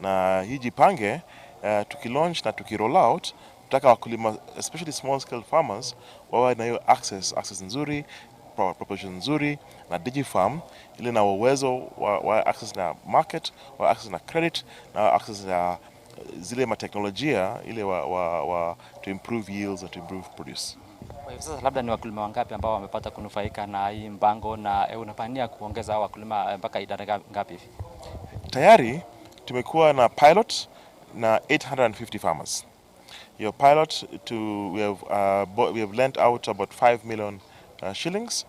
Na hii jipange tukilaunch na tukiroll out, tutaka wakulima especially small scale farmers wawe na hiyo access nzuri, proposition nzuri na DigiFarm, ili na uwezo wa access na market, wa access na credit, na access na zile mateknolojia ile to improve yields and to improve produce. Kwa hivyo sasa labda ni wakulima wangapi ambao wamepata kunufaika na hii mpango, na unapania kuongeza hao wakulima mpaka idadi ngapi hivi? Tayari tumekuwa na pilot na 850 farmers. Your pilot we have lent out about 5 million shillings,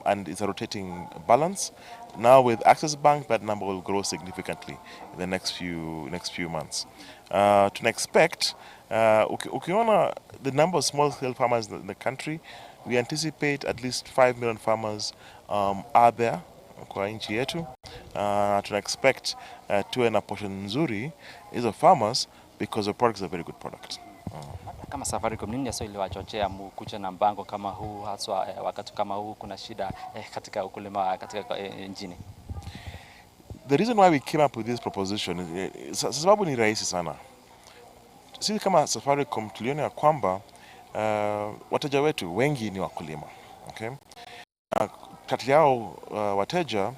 and it's a rotating balance. Now with Access Bank, that number will grow significantly in the next few months. To expect, ukiona the number of small-scale farmers in the country, we anticipate at least 5 million farmers are there kwa nchi yetu. To expect tuwe na portion nzuri hizo farmers because the product is a very good product. Kama Safaricom, nini hasa iliwachochea mkuja na mpango kama huu, haswa wakati kama huu kuna shida katika ukulima katika nchini? The reason why we came up with this proposition sababu ni rahisi sana. Sisi kama Safaricom tuliona ya kwamba wateja wetu wengi ni wakulima. Okay? Kati yao wateja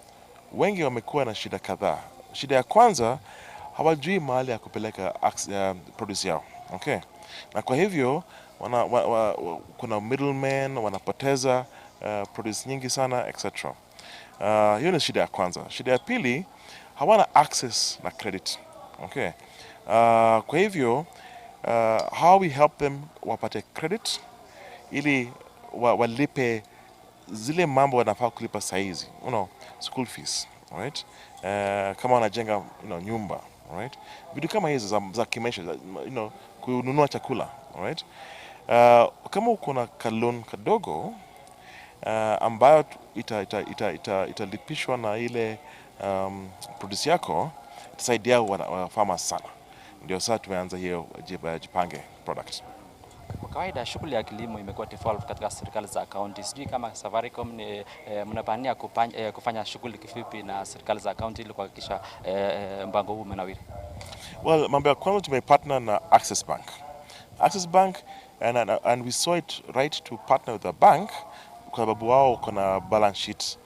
wengi wamekuwa na shida kadhaa. Shida ya kwanza, hawajui mahali ya kupeleka produce yao. Okay? Na kwa hivyo kuna middlemen wanapoteza produce nyingi sana etc. Hiyo ni shida ya kwanza. Shida ya pili, hawana access na credit. Okay? Kwa hivyo how we help them wapate credit ili walipe zile mambo wanafaa kulipa saizi, school fees, right? Kama wanajenga nyumba, right? Vitu kama hizo za kimaisha, kununua chakula, right? Kama uko na loan kadogo ambayo italipishwa na ile produce yako, itasaidia farmers sana. Ndio sasa tumeanza hiyo jipange product. Kwa kawaida shughuli ya kilimo imekuwa default katika serikali za county. Sijui kama Safaricom mnapania kufanya shughuli kivipi na serikali za county ili kuhakikisha mpango huu umenawiri? Well, mambo ya kwanza tumepartner na Access Bank. Access Bank, and we saw it right to partner with the bank kwa sababu wao kuna balance sheet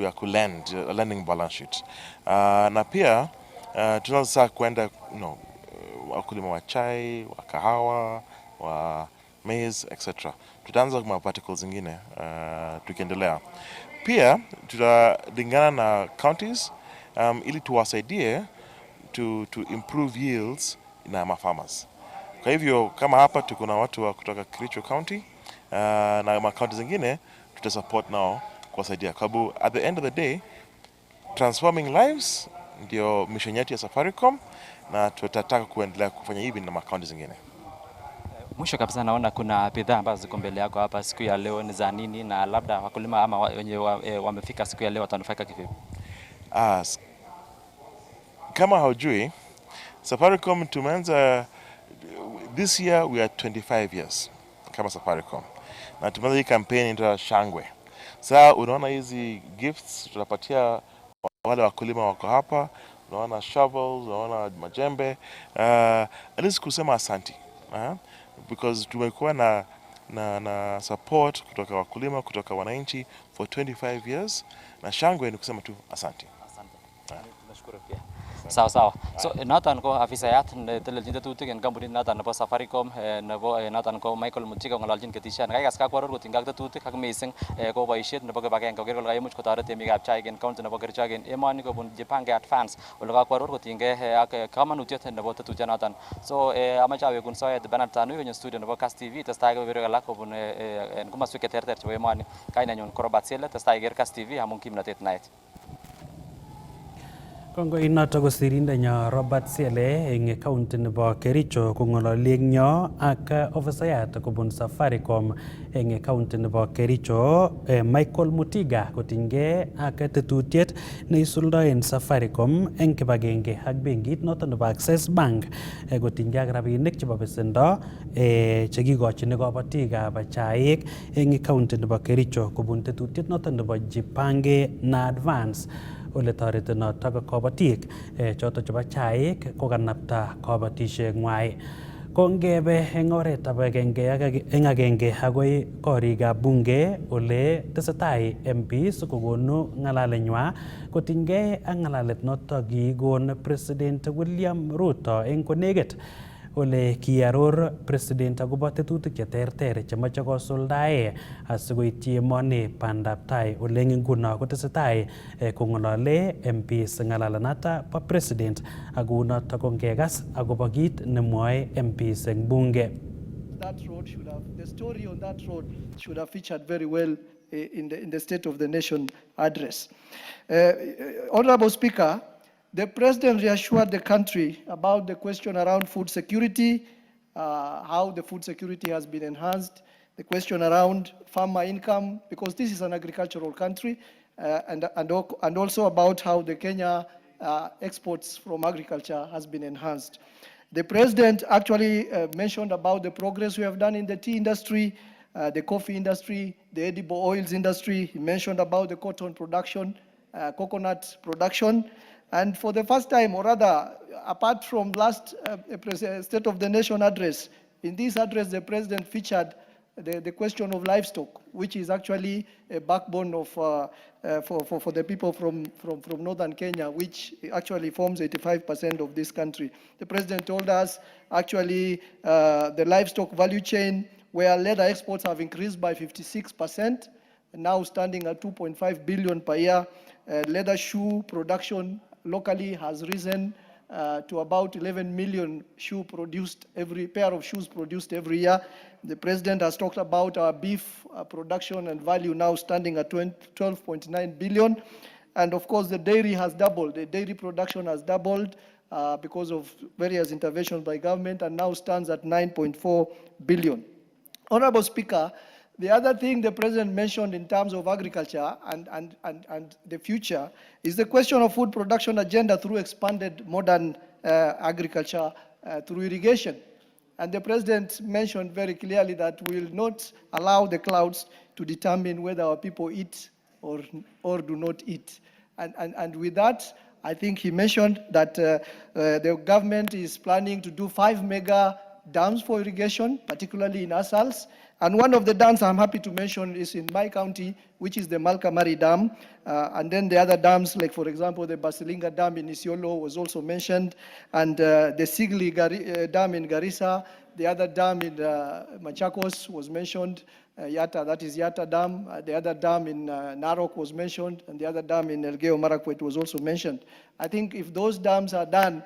ya kulend, lending balance sheet. Na pia tunaweza kwenda wakulima wa chai, wa kahawa, wa maize etc. Tutaanza kwa verticals zingine tukiendelea. Pia tutalingana na counties ili tuwasaidie to improve yields na farmers. Kwa hivyo kama hapa tuko na watu kutoka Kericho County na counties zingine tutasupport nao kuwasaidia. Kwa sababu at the end of the day, transforming lives ndio mission yetu ya Safaricom, na tutataka kuendelea kufanya hivi na makaunti zingine. Mwisho kabisa, naona kuna bidhaa ambazo ziko mbele yako hapa siku ya leo, ni za nini, na labda wakulima ama wenye wamefika siku ya leo watanufaika kivipi? Kama haujui, Safaricom tumeanza this year, we are 25 years kama Safaricom, na tumeanza hii campaign ndio shangwe. Sasa unaona hizi gifts tunapatia wale wakulima wako hapa, unaona shovels, unaona majembe, at least kusema asanti, because tumekuwa na support kutoka wakulima, kutoka wananchi for 25 years, na shangwe ni kusema tu asanti. Tunashukuru pia. Sawa. So noton ko afisayat netelelchin tetutik en kampunit noton nebo Safaricom nebo noton ko Michael Mutiga ng'ololjin ketisiet nekakas kakwaror kotinygei ak tetutik ak missing ko boisiet nebo kibagenge koker kole kaimuch kotoret temikab chaik en county nebo Kericho en emoni kobun jipange advance ole kakwaror kotinygei ak kamanutiet nebo tetutyonoton. So amache awekun soet Bernard Tanui konyo studio nebo Kass TV testai kebeberwek alak kobun en komoswek cheterter chebo emoni. Kainenyun ko Robert Sele, testai iker Kass TV amun kimnotet naet. Kongo inoto ko sirindenyo Robert Sele eng county nebo Kericho kong'ololi eng yo ak ofisayat kobun Safaricom eng county nebo Kericho Michael Mutiga kotinygei ak tetutiet neisuldoen Safaricom eng kibagenge ak benkit noto nebo Access Bank kotinygei ak rabinik chebo besendo chekikochini kabatikab chaik eng county nebo Kericho kobun tetutiet noto nebo jipange na advance. ole toreti notok kobotik choto chebo chaik kokanapta kobotishieng'wai. Ko ngebe eng oretab agenge agoi korikab bunge ole tesetai MPs kokonu ng'alalenywa kotinygei ak ng'alalet notok kikon President William Ruto eng konekit ole kiaror president akobo tetutik cheterter chemoche kosuldae asikoityi emoni bandab tai ole eng nguno kotesetai kong'olole MPs ng'alalenata bo president ak kounotok ko ngekas akobo kit nemwoe MPs eng bunge. The story on that road should have featured very well in the State of the Nation address. Honorable Speaker, the President reassured the country about the question around food security, how the food security has been enhanced, the question around farmer income, because this is an agricultural country, and also about how the Kenya exports from agriculture has been enhanced. The President actually mentioned about the progress we have done in the tea industry, the coffee industry, the edible oils industry. He mentioned about the cotton production, coconut production. And for the first time, or rather, apart from last State of the Nation address, in this address, the President featured the question of livestock, which is actually a backbone of, for the people from northern Kenya, which actually forms 85% of this country. The President told us actually the livestock value chain, where leather exports have increased by 56%, now standing at 2.5 billion per year. Leather shoe production locally has risen to about 11 million pair of shoes produced every year. The President has talked about our beef production and value now standing at 12.9 billion. And of course, the dairy has doubled. The dairy production has doubled because of various interventions by government and now stands at 9.4 billion. Honorable Speaker, the other thing the President mentioned in terms of agriculture and the future is the question of food production agenda through expanded modern agriculture through irrigation. And the President mentioned very clearly that we will not allow the clouds to determine whether our people eat or do not eat. And with that, I think he mentioned that the government is planning to do 5 mega dams for irrigation, particularly in Asals. And one of the dams I'm happy to mention is in my county, which is the Malkamari Dam. And then the other dams, like for example, the Basilinga Dam in Isiolo was also mentioned, and the Sigli Dam in Garissa, the other dam in Machakos was mentioned, Yatta, that is Yatta Dam. The other dam in Narok was mentioned, and the other dam in Elgeyo Marakwet was also mentioned. I think if those dams are done,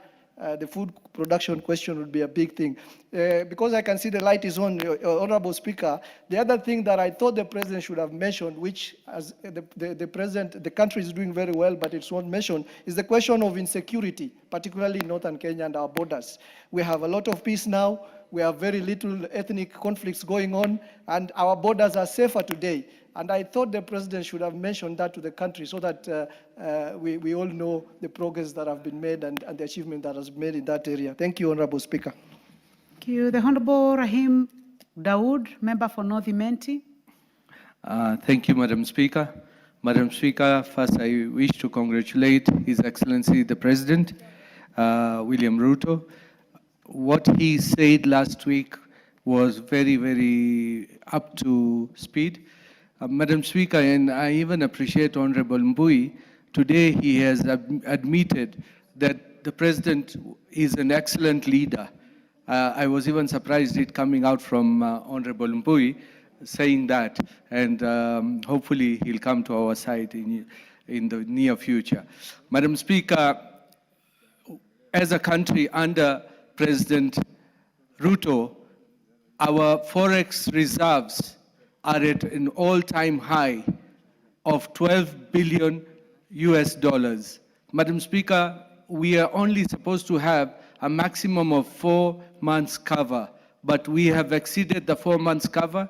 the food production question would be a big thing. Because I can see the light is on, Honorable Speaker, the other thing that I thought the President should have mentioned, which as the country is doing very well, but it's not mentioned, is the question of insecurity, particularly in northern Kenya and our borders. We have a lot of peace now. We have very little ethnic conflicts going on, and our borders are safer today. And I thought the President should have mentioned that to the country so that we all know the progress that have been made and the achievement that has been made in that area. Thank you, Honorable Speaker. Thank you. The Honorable Rahim Dawood, Member for North Imenti. Thank you, Madam Speaker. Madam Speaker, first I wish to congratulate His Excellency the President, William Ruto. What he said last week was very, very up to speed. Madam Speaker, and I even appreciate Honorable Mbui, today he has admitted that the President is an excellent leader. I was even surprised it coming out from Honorable Mbui saying that, and hopefully he'll come to our side in the near future. Madam Speaker, as a country under President Ruto, our forex reserves are at an all-time high of 12 billion US dollars. Madam Speaker, we are only supposed to have a maximum of 4 months cover, but we have exceeded the 4 months cover,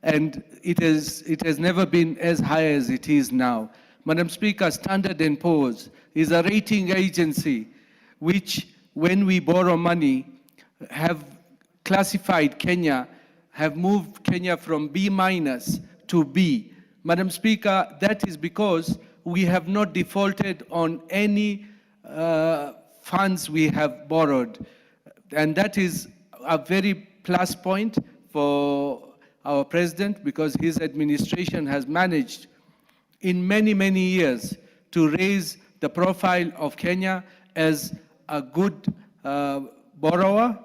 and it has never been as high as it is now. Madam Speaker, Standard & Poor's is a rating agency which, when we borrow money, have classified Kenya, have moved Kenya from B- to B. Madam Speaker, that is because we have not defaulted on any funds we have borrowed. And that is a very plus point for our president, because his administration has managed in many, many years to raise the profile of Kenya as a good borrower.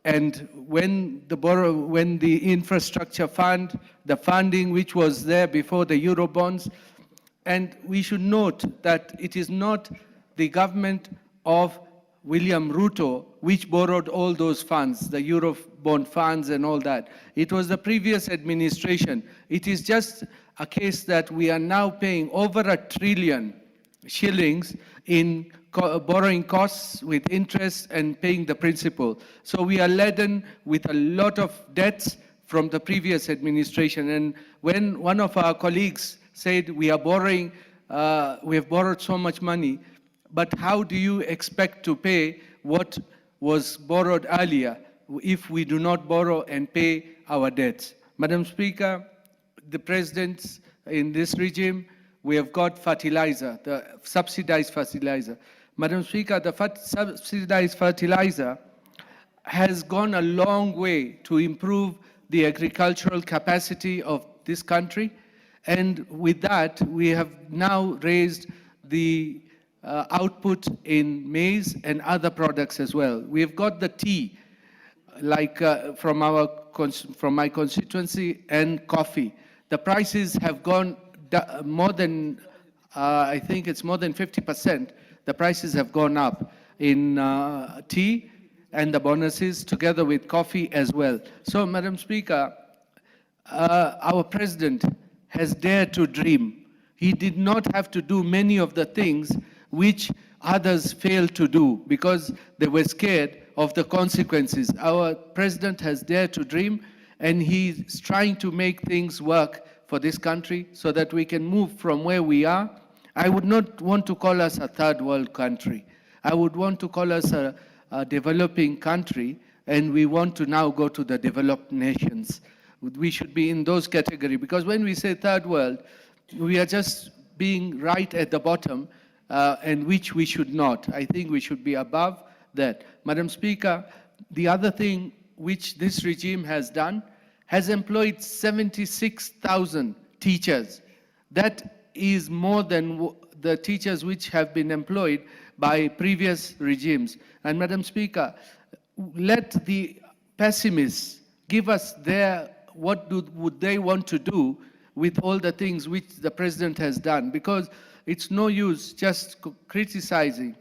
And when the infrastructure fund, the funding which was there before the Eurobonds, and we should note that it is not the government of William Ruto which borrowed all those funds, the Eurobond funds and all that. It was the previous administration. It is just a case that we are now paying over $1 trillion shillings in borrowing costs with interest and paying the principal. So we are laden with a lot of debts from the previous administration. And when one of our colleagues said we are borrowing, we have borrowed so much money, but how do you expect to pay what was borrowed earlier if we do not borrow and pay our debts? Madam Speaker, the presidents in this regime, we have got fertilizer, the subsidized fertilizer. Madam Speaker, the subsidized fertilizer has gone a long way to improve the agricultural capacity of this country. And with that, we have now raised the output in maize and other products as well. We've got the tea, like from my constituency, and coffee. The prices have gone more than, I think it's more than 50%. The prices have gone up in tea and the bonuses, together with coffee as well. So, Madam Speaker, our president has dared to dream. He did not have to do many of the things which others failed to do because they were scared of the consequences. Our president has dared to dream, and he's trying to make things work for this country so that we can move from where we are. I would not want to call us a third world country. I would want to call us a developing country, and we want to now go to the developed nations. We should be in those categories, because when we say third world, we are just being right at the bottom, and which we should not. I think we should be above that. Madam Speaker, the other thing which this regime has done has employed 76,000 teachers. That is more than the teachers which have been employed by previous regimes. And Madam Speaker, let the pessimists give us what would they want to do with all the things which the president has done, because it's no use just criticizing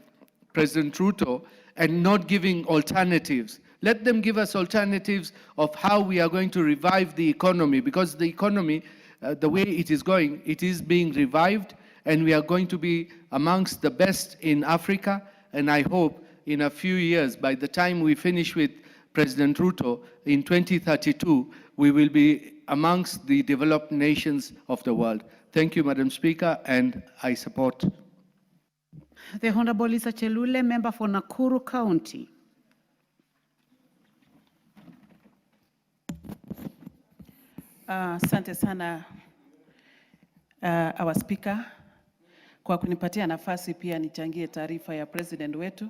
President Ruto and not giving alternatives. Let them give us alternatives of how we are going to revive the economy, because the economy, the way it is going, it is being revived, and we are going to be amongst the best in Africa. And I hope in a few years, by the time we finish with President Ruto in 2032, we will be amongst the developed nations of the world. Thank you, Madam Speaker, and I support. The Honorable Lisa Chelule, member for Nakuru County. Asante sana our speaker kwa kunipatia nafasi pia nichangie taarifa ya president wetu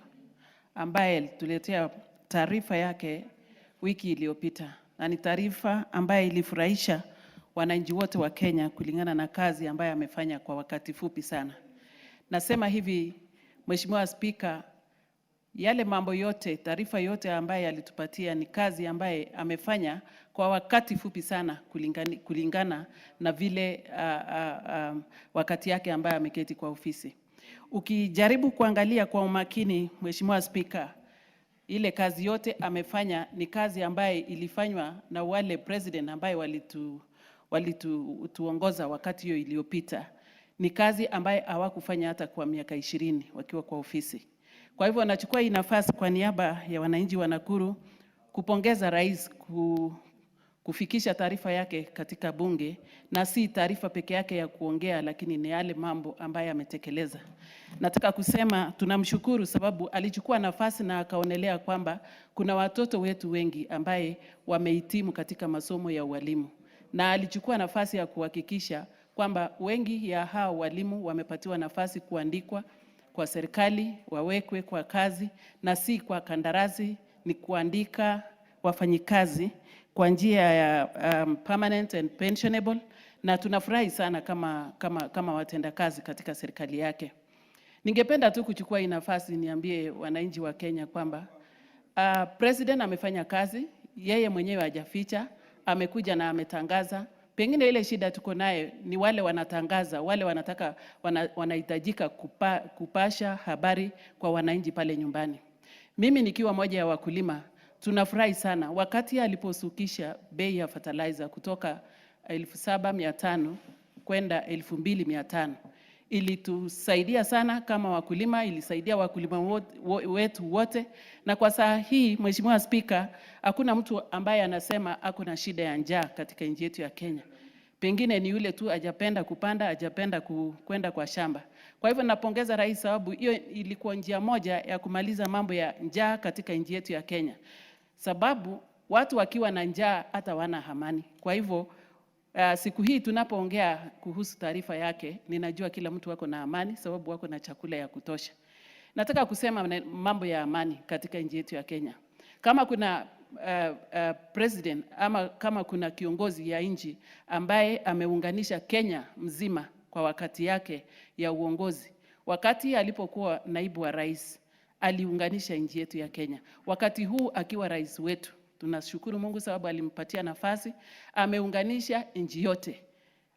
ambaye tuletea taarifa yake wiki iliyopita, na ni taarifa ambaye ilifurahisha wananchi wote wa Kenya kulingana na kazi ambayo amefanya kwa wakati fupi sana. Nasema hivi, Mheshimiwa Speaker, yale mambo yote, taarifa yote ambaye alitupatia ni kazi ambaye amefanya kwa wakati fupi sana kulingana na vile wakati yake ambaye ameketi kwa ofisi. Ukijaribu kuangalia kwa umakini, Mheshimiwa Speaker, ile kazi yote amefanya ni kazi ambaye ilifanywa na wale president ambaye walituongoza wakati hiyo iliyopita. Ni kazi ambaye hawakufanya hata kwa miaka 20 wakiwa kwa ofisi. Kwa hivyo nachukua hii nafasi kwa niaba ya wananchi wa Nakuru kupongeza rais kufikisha taarifa yake katika bunge, na si taarifa peke yake ya kuongea, lakini ni yale mambo ambayo ametekeleza. Nataka kusema tunamshukuru sababu alichukua nafasi na akaonelea kwamba kuna watoto wetu wengi ambaye wamehitimu katika masomo ya ualimu, na alichukua nafasi ya kuhakikisha kwamba wengi ya hao walimu wamepatiwa nafasi kuandikwa kwa serikali, wawekwe kwa kazi na si kwa kandarasi, ni kuandika wafanyikazi kwa njia ya permanent and pensionable, na tunafurahi sana kama watendakazi katika serikali yake. Ningependa tu kuchukua hii nafasi niambie wananchi wa Kenya kwamba president amefanya kazi, yeye mwenyewe hajaficha, amekuja na ametangaza. Pengine ile shida tuko naye ni wale wanatangaza, wale wanahitajika kupasha habari kwa wananchi pale nyumbani. Mimi nikiwa moja ya wakulima, tunafurahi sana wakati aliposukisha bei ya fertilizer kutoka 7,500 kwenda 2,500. Ilitusaidia sana kama wakulima, ilisaidia wakulima wetu wote, na kwa saa hii Mheshimiwa Spika, hakuna mtu ambaye anasema ako na shida ya njaa katika nchi yetu ya Kenya. Pengine ni yule tu hajapenda kupanda, hajapenda kwenda kwa shamba. Kwa hivyo napongeza rais, sababu hiyo ilikuwa njia moja ya kumaliza mambo ya njaa katika nchi yetu ya Kenya. Sababu watu wakiwa na njaa hata wana amani. Kwa hivyo siku hii tunapoongea kuhusu taarifa yake, ninajua kila mtu wako na amani sababu wako na chakula ya kutosha. Nataka kusema mambo ya amani katika nchi yetu ya Kenya. Kama kuna president ama kama kuna kiongozi ya nchi ambaye ameunganisha Kenya mzima kwa wakati yake ya uongozi, wakati alipokuwa naibu wa rais, aliunganisha nchi yetu ya Kenya. Wakati huu akiwa rais wetu, tunashukuru Mungu sababu alimpatia nafasi, ameunganisha nchi yote.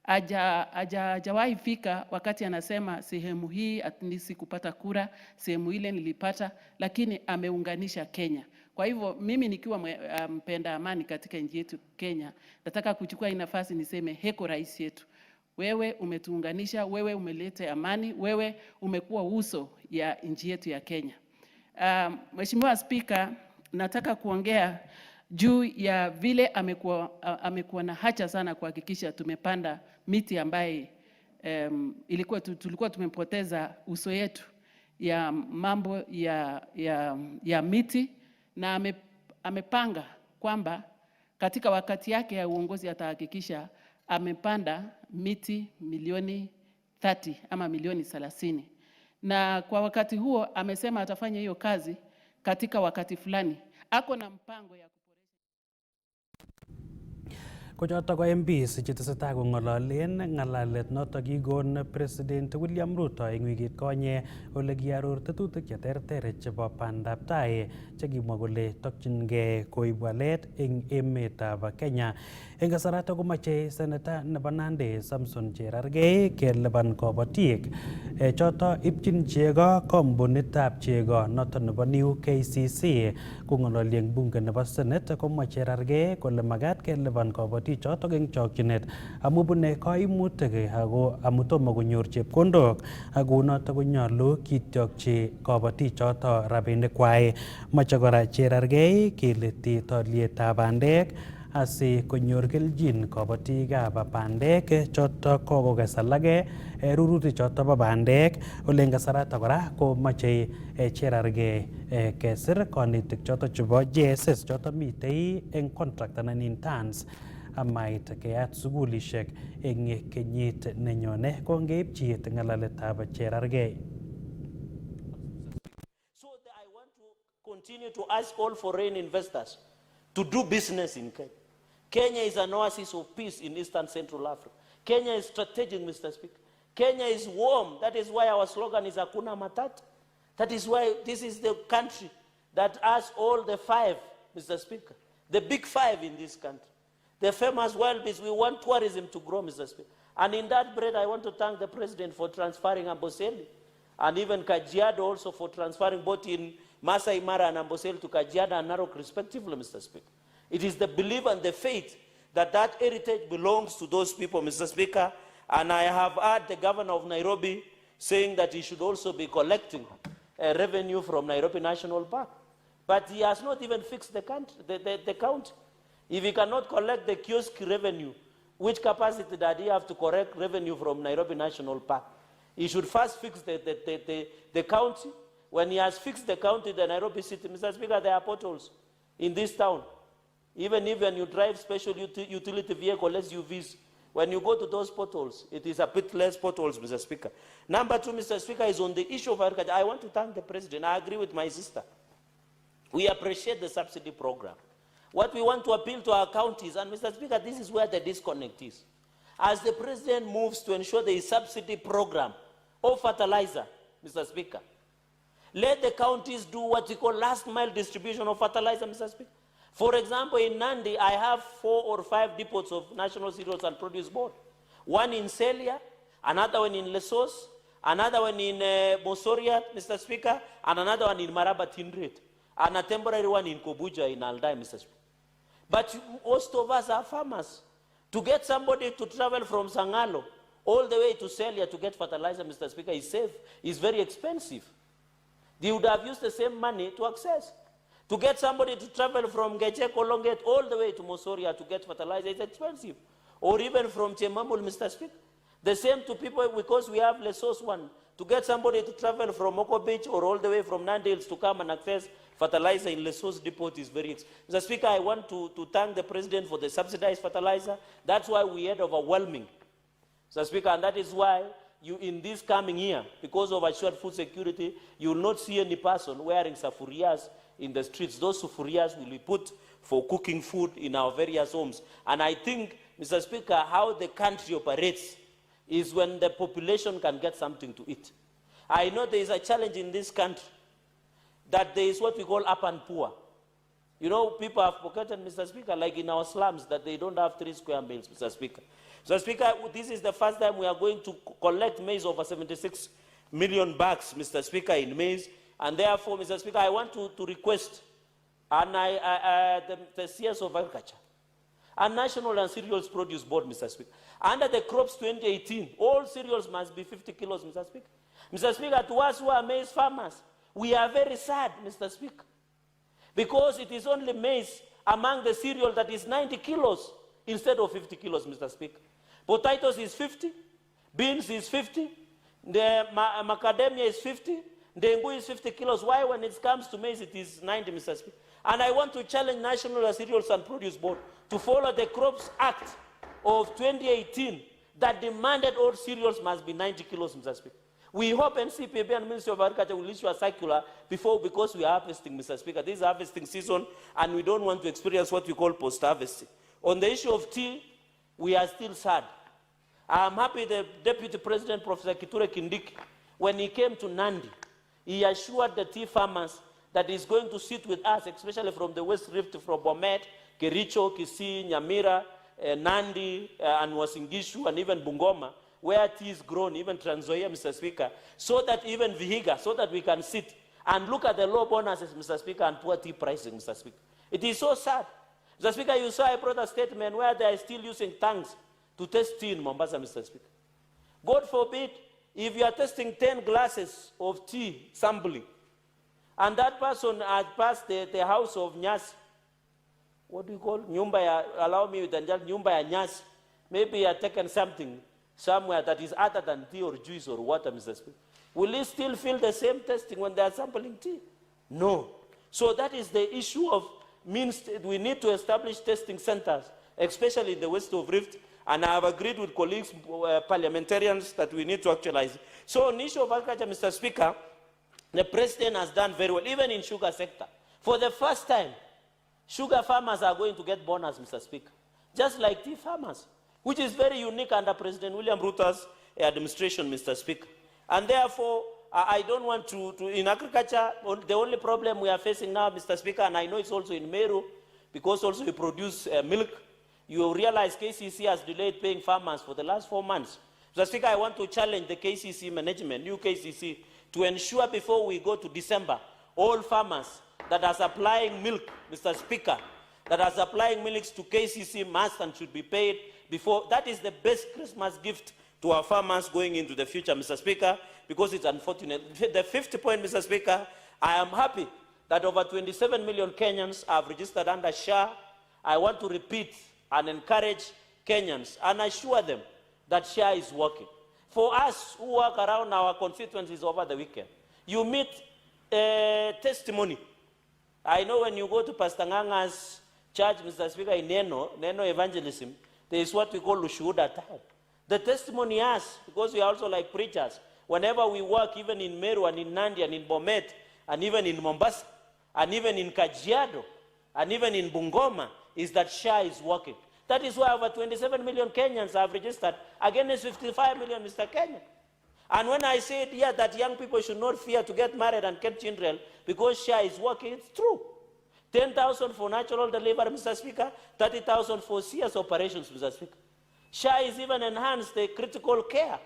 Hajawahi fika wakati anasema sehemu hii atinisi kupata kura, sehemu ile nilipata, lakini ameunganisha Kenya. Kwa hivyo mimi nikiwa mpenda amani katika nchi yetu Kenya, nataka kuchukua hii nafasi niseme heko rais yetu. Wewe umetuunganisha, wewe umeleta amani, wewe umekuwa uso ya nchi yetu ya Kenya. Mheshimiwa Spika, nataka kuongea juu ya vile amekuwa na hacha sana kuhakikisha tumepanda miti ambaye tulikuwa tumepoteza uso yetu ya mambo ya miti, na amepanga kwamba katika wakati yake ya uongozi atahakikisha amepanda miti milioni 30 ama milioni 30. Na kwa wakati huo amesema atafanya hiyo kazi katika wakati fulani. Ako na mpango ya Kochoto ko MPs chetesetai kong'ololen ng'alalet notok kikon President William Ruto eng wikit konye ole kiaror tetutik cheterter chebo bandab tai chekimwa kole tokchingei koib walet eng emetab Kenya. Eng kasarata komache seneta nebo Nandi Samson Cherargei kelipan kobotik choto ibchin chego kompunitab chego noto nebo New KCC. Kong'ololi eng bunge nebo Senate komwa Cherargei kole magat kelipan kobotik chotok eng chokchinet amu bune kaimutik ako amu tomo konyor chepkondok, ako notok konyolu kityokchi kobotik chotok rabinik kwai. Mache kora Cherargei keleti olyetab bandek asi konyor keljin kobotikab bandek chotok kokokes alake rurutik chotok bo bandek. Ole eng kasarata kora ko mache Cherargei kesir konetik chotok chebo JSS chotok mitei eng contract anan interns amait keyat sukulishek eng kenyit nenyone. Kongeipchi ng'alaletab Cherargei. So I want to continue to ask all foreign investors to do business in Kenya. Kenya is an oasis of peace in Eastern Central Africa. Kenya is strategic, Mr. Speaker. Kenya is warm. That is why our slogan is Hakuna Matata. That is why this is the country that has all the five, Mr. Speaker, the big five in this country. The famous world is we want tourism to grow, Mr. Speaker. And in that bread, I want to thank the President for transferring Amboseli, and even Kajiado also for transferring both in Masai Mara and Amboseli to Kajiado and Narok respectively, Mr. Speaker. It is the belief and the faith that that heritage belongs to those people, Mr. Speaker. And I have heard the governor of Nairobi saying that he should also be collecting revenue from Nairobi National Park. But he has not even fixed the county. If he cannot collect the kiosk revenue, which capacity does he have to collect revenue from Nairobi National Park? He should first fix the county. When he has fixed the county, the Nairobi city, Mr. Speaker, there are potholes in this town. Even when you drive special utility vehicle SUVs, When you go to those portals, it is a bit less potholes, Mr. Speaker. Number two, Mr. Speaker, is on the issue of agriculture. I want to thank the President. I agree with my sister. We appreciate the subsidy program. What we want to appeal to our counties, and Mr. Speaker, this is where the disconnect is. As the President moves to ensure there is subsidy program of fertilizer, Mr. Speaker, let the counties do what we call last mile distribution of fertilizer, Mr. Speaker. For example, in Nandi, I have 4 or 5 depots of National Cereals and Produce Board. One in Celia, another one in Lesos, another one in Mosoria, Mr. Speaker, and another one in Maraba Tindret, and a temporary one in Kobuja in Aldai, Mr. Speaker. But most of us are farmers. To get somebody to travel from Sangalo all the way to Celia to get fertilizer, Mr. Speaker, is very expensive. They would have used the same money to access. To get somebody to travel from Geche Kolonget all the way to Mosoria to get fertilizer is expensive. Or even from Chemamul, Mr. Speaker. The same to people, because we have Lesos one. To get somebody to travel from Moko Beach or all the way from Nandales to come and access fertilizer in Lesos depot is very expensive. Mr. Speaker, I want to thank the President for the subsidized fertilizer. That's why we had overwhelming. Mr. Speaker, and that is why you, in this coming year, because of assured food security, you will not see any person wearing safurias in the streets. Those safurias will be put for cooking food in our various homes. And I think, Mr. Speaker, how the country operates is when the population can get something to eat. I know there is a challenge in this country that there is what we call up and poor. You know, people have forgotten, Mr. Speaker, like in our slums, that they don't have 3 square meals, Mr. Speaker. Mr. Speaker, this is the first time we are going to collect maize, over 76 million bags, Mr. Speaker, in maize. And therefore, Mr. Speaker, I want to request the CS of Agriculture and National and Cereals Produce Board, Mr. Speaker. Under the crops 2018, all cereals must be 50 kilos, Mr. Speaker. Mr. Speaker, to us who are maize farmers, we are very sad, Mr. Speaker, because it is only maize among the cereal that is 90 kilos instead of 50 kilos, Mr. Speaker. Potatoes is 50, beans is 50, the macadamia is 50, the dengu is 50 kilos. Why, when it comes to maize, it is 90, Mr. Speaker? And I want to challenge National Cereals and Produce Board to follow the Crops Act of 2018 that demanded all cereals must be 90 kilos, Mr. Speaker. We hope NCPB and Ministry of Agriculture will issue a circular because we are harvesting, Mr. Speaker. This is harvesting season, and we don't want to experience what we call post-harvesting. On the issue of tea, we are still sad. I'm happy the Deputy President, Professor Kithure Kindiki, when he came to Nandi, he assured the tea farmers that he's going to sit with us, especially from the West Rift, from Bomet, Kericho, Kisii, Nyamira, Nandi, and Uasin Gishu, and even Bungoma, where tea is grown, even Trans Nzoia, Mr. Speaker, so that even Vihiga, so that we can sit and look at the low bonuses, Mr. Speaker, and poor tea pricing, Mr. Speaker. It is so sad. Mr. Speaker, you saw I brought a statement where they are still using tanks to test tea in Mombasa, Mr. Speaker. God forbid, if you are testing 10 glasses of tea sampling, and that person has passed the house of Nyasi, what do you call Nyumba ya, allow me with the Nyumba ya Nyasi, maybe you have taken something somewhere that is other than tea or juice or water, Mr. Speaker. Will he still feel the same testing when they are sampling tea? No. So that is the issue of means we need to establish testing centers, especially in the West of Rift, and I have agreed with colleagues, parliamentarians, that we need to actualize. So on the issue of agriculture, Mr. Speaker, the President has done very well, even in sugar sector. For the first time, sugar farmers are going to get bonus, Mr. Speaker, just like tea farmers, which is very unique under President William Ruto's administration, Mr. Speaker. And therefore, I don't want to, in agriculture, the only problem we are facing now, Mr. Speaker, and I know it's also in Meru, because also we produce milk, you realize KCC has delayed paying farmers for the last 4 months. Mr. Speaker, I want to challenge the KCC management, new KCC, to ensure before we go to December, all farmers that are supplying milk, Mr. Speaker, that are supplying milk to KCC must and should be paid before. That is the best Christmas gift to our farmers going into the future, Mr. Speaker, because it's unfortunate. The 50th point, Mr. Speaker, I am happy that over 27 million Kenyans have registered under SHA. I want to repeat and encourage Kenyans and assure them that SHA is working. For us who work around our constituencies over the weekend, you meet testimony. I know when you go to Pastor Nganga's church, Mr. Speaker, in Neno Evangelism, There is what we call Lushuhuda time. The testimony has, because we are also like preachers, whenever we work, even in Meru and in Nandi and in Bomet, and even in Mombasa, and even in Kajiado, and even in Bungoma, is that SHA is working. That is why over 27 million Kenyans have registered against 55 million, Mr. Kenya. And when I said here that young people should not fear to get married and get children because SHA is working, it's true. 10,000 for natural delivery, Mr. Speaker, 30,000 for CS operations, Mr. Speaker. SHA is even enhanced the critical care,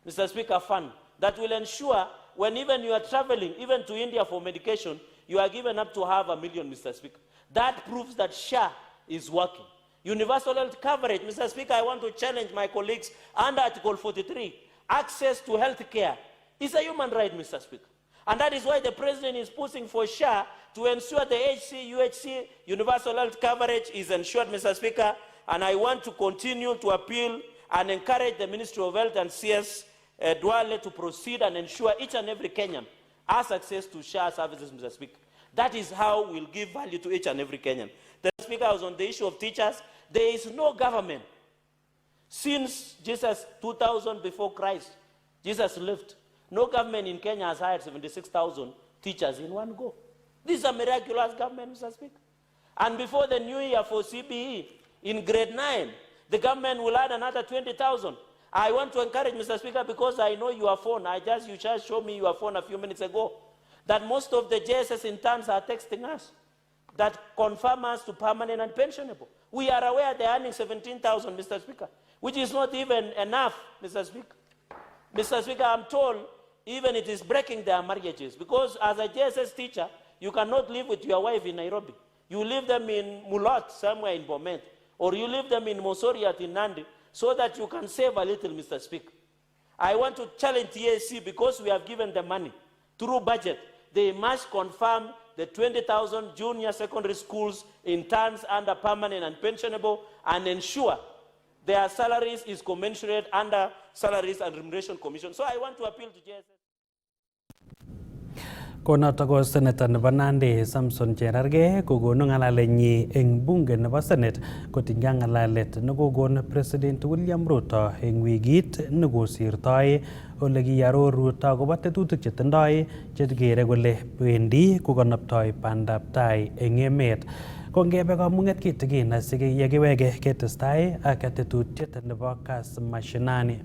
Mr. Speaker, fund that will ensure when even you are traveling, even to India for medication, you are given up to half a million, Mr. Speaker. That proves that SHA is working. Universal health coverage, Mr. Speaker, I want to challenge my colleagues under Article 43. Access to health care is a human right, Mr. Speaker. And that is why the President is pushing for SHA to ensure the HC, UHC, universal health coverage is ensured, Mr. Speaker. And I want to continue to appeal and encourage the Ministry of Health and CS Duale to proceed and ensure each and every Kenyan has access to SHA services, Mr. Speaker. That is how we'll give value to each and every Kenyan. The Speaker was on the issue of teachers. There is no government since Jesus 2000 before Christ, Jesus lived. No government in Kenya has hired 76,000 teachers in one go. This is a miraculous government, Mr. Speaker. And before the new year for CBE, in grade 9, the government will add another 20,000. I want to encourage, Mr. Speaker, because I know your phone. You just showed me your phone a few minutes ago, that most of the JSS interns are texting us that confirm us to permanent and pensionable. We are aware they are earning 17,000, Mr. Speaker, which is not even enough, Mr. Speaker. Mr. Speaker, I'm told even it is breaking their marriages, because as a JSS teacher, you cannot live with your wife in Nairobi. You leave them in Mulot, somewhere in Bomet, or you leave them in Mosoriat in Nandi, so that you can save a little, Mr. Speaker. I want to challenge TAC, because we have given them money through budget. They must confirm the 20,000 junior secondary schools interns under permanent and pensionable, and ensure their salaries is commensurate under Salaries and Remuneration Commission. So I want to appeal to JSS. Konoto ko Senator nebo Nandi Samson Cherargei kokonu ng'alalenyi eng bunge nebo Senate kotinygei ng'alalet nekokon President William Ruto eng wikit nekosirtoi ole kiaroru akobo tetutik chetindoi chekere kole wendi kokanaptoi bandab tai eng emet. Kongebe kamung'et kitigin asiyekiwege ketestai ak tetutiet nebo Kass Mashinani.